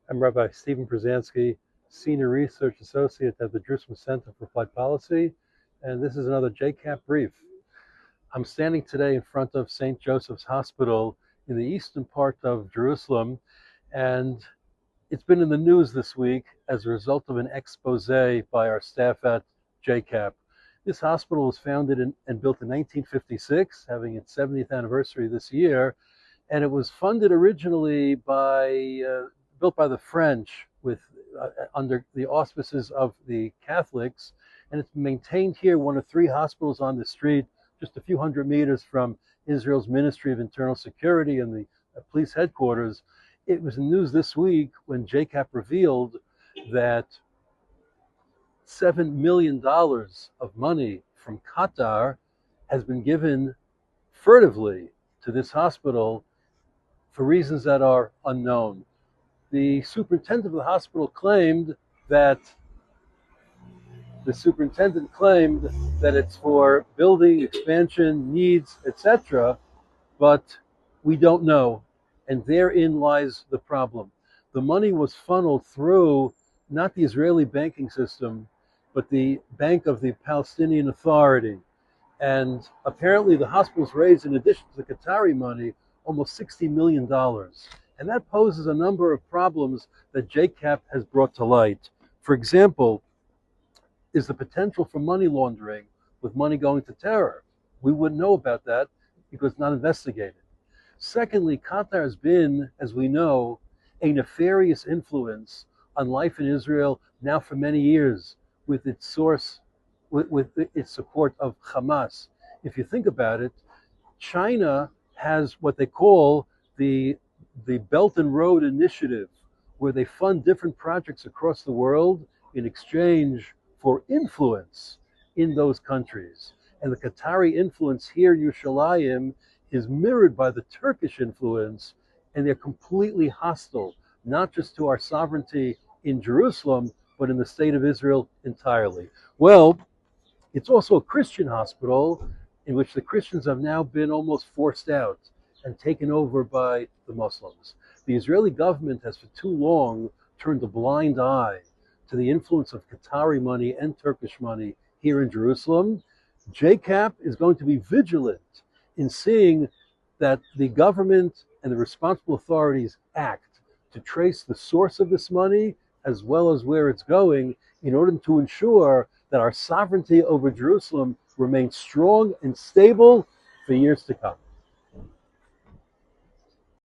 I'm Rabbi Pruzansky, Senior Research Associate at the Jerusalem Center for Applied Policy, and this is another JCAP brief. I'm standing today in front of St. Joseph's Hospital in the eastern part of Jerusalem, and it's been in the news this week as a result of an expose by our staff at JCAP. This hospital was founded and built in 1956, having its 70th anniversary this year, and it was funded originally built by the French under the auspices of the Catholics, and it's maintained here, one of three hospitals on the street, just a few hundred meters from Israel's Ministry of Internal Security and the police headquarters. It was in news this week when JCAP revealed that $7 million of money from Qatar has been given furtively to this hospital for reasons that are unknown. The superintendent of the hospital claimed that it's for building, expansion, needs, etc., but we don't know, and therein lies the problem. The money was funneled through not the Israeli banking system, but the Bank of the Palestinian Authority. And apparently the hospitals raised, in addition to the Qatari money, almost $60 million. And that poses a number of problems that JCAP has brought to light. For example, is the potential for money laundering with money going to terror. We wouldn't know about that because it's not investigated. Secondly, Qatar has been, as we know, a nefarious influence on life in Israel now for many years with its support of Hamas. If you think about it, China has what they call the Belt and Road Initiative, where they fund different projects across the world in exchange for influence in those countries. And the Qatari influence here in Yerushalayim is mirrored by the Turkish influence, and they're completely hostile, not just to our sovereignty in Jerusalem, but in the state of Israel entirely. Well, it's also a Christian hospital in which the Christians have now been almost forced out and taken over by the Muslims. The Israeli government has for too long turned a blind eye to the influence of Qatari money and Turkish money here in Jerusalem. JCAP is going to be vigilant in seeing that the government and the responsible authorities act to trace the source of this money as well as where it's going, in order to ensure that our sovereignty over Jerusalem remains strong and stable for years to come.